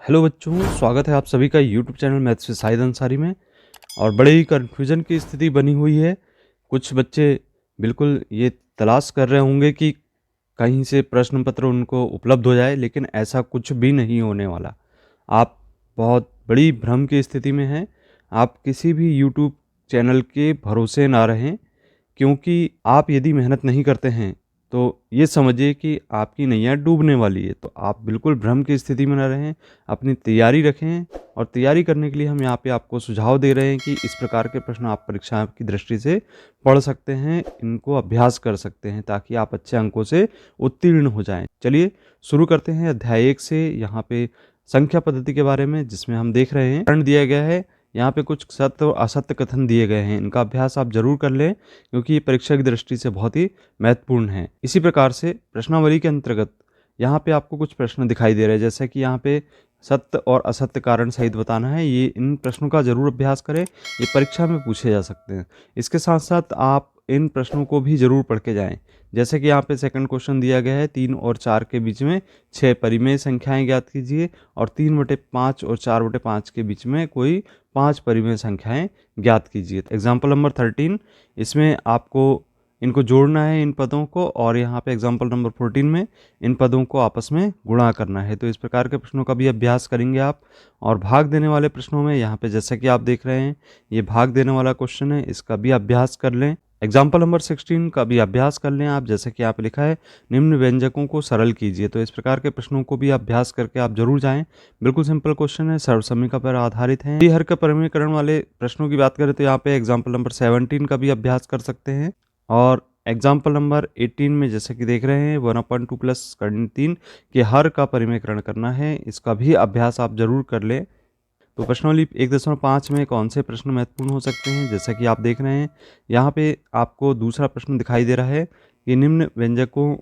Hello बच्चों, स्वागत है आप सभी का YouTube channel maths with Shahid Ansari में। और बड़े ही कन्फ्यूजन की स्थिति बनी हुई है। कुछ बच्चे बिल्कुल ये तलाश कर रहे होंगे कि कहीं से प्रश्न पत्र उनको उपलब्ध हो जाए, लेकिन ऐसा कुछ भी नहीं होने वाला। आप बहुत बड़ी भ्रम की स्थिति में हैं। आप किसी भी यूट्यूब चैनल के भरोसे ना रहें, क्योंकि आप यदि मेहनत नहीं करते हैं तो ये समझिए कि आपकी नैया डूबने वाली है। तो आप बिल्कुल भ्रम की स्थिति में न रहें, अपनी तैयारी रखें। और तैयारी करने के लिए हम यहाँ पे आपको सुझाव दे रहे हैं कि इस प्रकार के प्रश्न आप परीक्षा की दृष्टि से पढ़ सकते हैं, इनको अभ्यास कर सकते हैं, ताकि आप अच्छे अंकों से उत्तीर्ण हो जाएं। चलिए शुरू करते हैं अध्याय 1 से। यहाँ पे संख्या पद्धति के बारे में, जिसमें हम देख रहे हैं प्रश्न दिया गया है। यहाँ पे कुछ सत्य और असत्य कथन दिए गए हैं, इनका अभ्यास आप जरूर कर लें, क्योंकि ये परीक्षा की दृष्टि से बहुत ही महत्वपूर्ण है। इसी प्रकार से प्रश्नावली के अंतर्गत यहाँ पे आपको कुछ प्रश्न दिखाई दे रहे हैं, जैसे कि यहाँ पे सत्य और असत्य कारण सहित बताना है। ये इन प्रश्नों का जरूर अभ्यास करें, ये परीक्षा में पूछे जा सकते हैं। इसके साथ साथ आप इन प्रश्नों को भी जरूर पढ़ के जाएं। जैसे कि यहाँ पे सेकंड क्वेश्चन दिया गया है, 3 और 4 के बीच में 6 परिमेय संख्याएं ज्ञात कीजिए, और 3/5 और 4/5 के बीच में कोई 5 परिमेय संख्याएं ज्ञात कीजिए। एग्जाम्पल नंबर 13, इसमें आपको इनको जोड़ना है, इन पदों को, और यहाँ पे एग्जाम्पल नंबर 14 में इन पदों को आपस में गुणा करना है। तो इस प्रकार के प्रश्नों का भी अभ्यास करेंगे आप। और भाग देने वाले प्रश्नों में यहाँ पे जैसा कि आप देख रहे हैं, ये भाग देने वाला क्वेश्चन है, इसका भी अभ्यास कर लें। एग्जाम्पल नंबर 16 का भी अभ्यास कर लें आप। जैसे कि यहाँ पे लिखा है, निम्न व्यंजकों को सरल कीजिए। तो इस प्रकार के प्रश्नों को भी अभ्यास करके आप जरूर जाएं। बिल्कुल सिंपल क्वेश्चन है, सर्वसमीका पर आधारित है। हर का परिमेयकरण वाले प्रश्नों की बात करें तो यहाँ पे एग्जाम्पल नंबर 17 का भी अभ्यास कर सकते हैं। और एग्जाम्पल नंबर 18 में जैसे कि देख रहे हैं, 1/2 प्लस कर्ण 3 के हर का परिमेयकरण करना है, इसका भी अभ्यास आप जरूर कर लें। तो प्रश्नावली 1.5 में कौन से प्रश्न महत्वपूर्ण हो सकते हैं, जैसा कि आप देख रहे हैं, यहाँ पे आपको दूसरा प्रश्न दिखाई दे रहा है कि निम्न व्यंजकों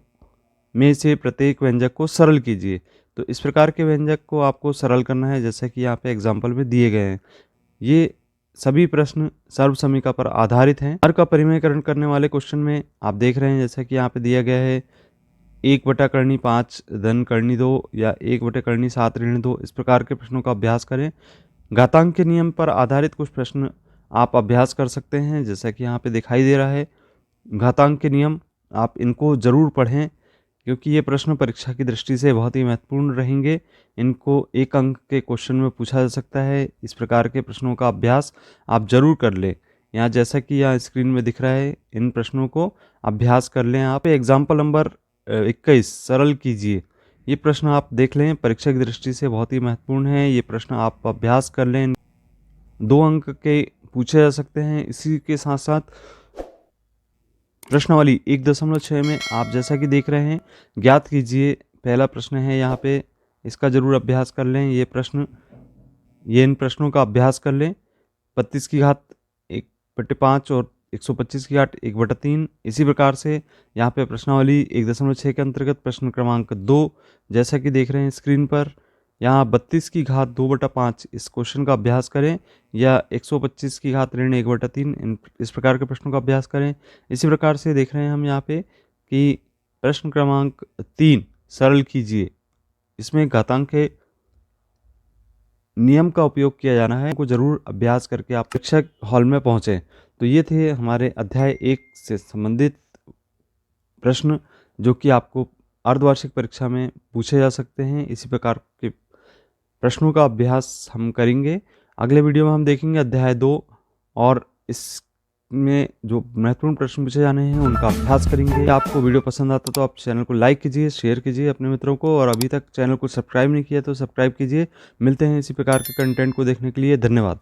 में से प्रत्येक व्यंजक को सरल कीजिए। तो इस प्रकार के व्यंजक को आपको सरल करना है, जैसा कि यहाँ पे एग्जाम्पल में दिए गए हैं। ये सभी प्रश्न सर्वसमीका पर आधारित हैं। हर का परिमेयकरण करने वाले क्वेश्चन में आप देख रहे हैं, जैसा कि यहाँ पे दिया गया है, 1/5 धन कर्णी 2 या 1/7 ऋण 2। इस प्रकार के प्रश्नों का अभ्यास करें। घातांक के नियम पर आधारित कुछ प्रश्न आप अभ्यास कर सकते हैं, जैसा कि यहाँ पे दिखाई दे रहा है। घातांक के नियम आप इनको जरूर पढ़ें, क्योंकि ये प्रश्न परीक्षा की दृष्टि से बहुत ही महत्वपूर्ण रहेंगे। इनको 1 अंक के क्वेश्चन में पूछा जा सकता है। इस प्रकार के प्रश्नों का अभ्यास आप जरूर कर लें। यहाँ जैसा कि यहाँ स्क्रीन में दिख रहा है, इन प्रश्नों को अभ्यास कर लें आप। एग्जाम्पल नंबर 21, सरल कीजिए। ये प्रश्न आप देख लें, परीक्षा की दृष्टि से बहुत ही महत्वपूर्ण है। ये प्रश्न आप अभ्यास कर लें, 2 अंक के पूछे जा सकते हैं। इसी के साथ साथ प्रश्नावली 1.6 में आप जैसा कि देख रहे हैं, ज्ञात कीजिए, पहला प्रश्न है यहाँ पे, इसका जरूर अभ्यास कर लें। ये इन प्रश्नों का अभ्यास कर लें। 32 की घात 1/5 और 125 की घात 1/3। इसी प्रकार से यहाँ पे प्रश्नावली 1.6 के अंतर्गत प्रश्न क्रमांक 2, जैसा कि देख रहे हैं स्क्रीन पर, यहाँ 32 की घात 2/5 इस क्वेश्चन का अभ्यास करें, या 125 की घात ऋण 1/3 इस प्रकार के प्रश्नों का अभ्यास करें। इसी प्रकार से देख रहे हैं हम यहाँ पे कि प्रश्न क्रमांक 3, सरल कीजिए, इसमें घातांक के नियम का उपयोग किया जाना है। को जरूर अभ्यास करके आप परीक्षा हॉल में पहुंचे। तो ये थे हमारे अध्याय 1 से संबंधित प्रश्न, जो कि आपको अर्धवार्षिक परीक्षा में पूछे जा सकते हैं। इसी प्रकार के प्रश्नों का अभ्यास हम करेंगे। अगले वीडियो में हम देखेंगे अध्याय 2, और इसमें जो महत्वपूर्ण प्रश्न पूछे जाने हैं उनका अभ्यास करेंगे। आपको वीडियो पसंद आता तो आप चैनल को लाइक कीजिए, शेयर कीजिए अपने मित्रों को, और अभी तक चैनल को सब्सक्राइब नहीं किया तो सब्सक्राइब कीजिए। मिलते हैं इसी प्रकार के कंटेंट को देखने के लिए। धन्यवाद।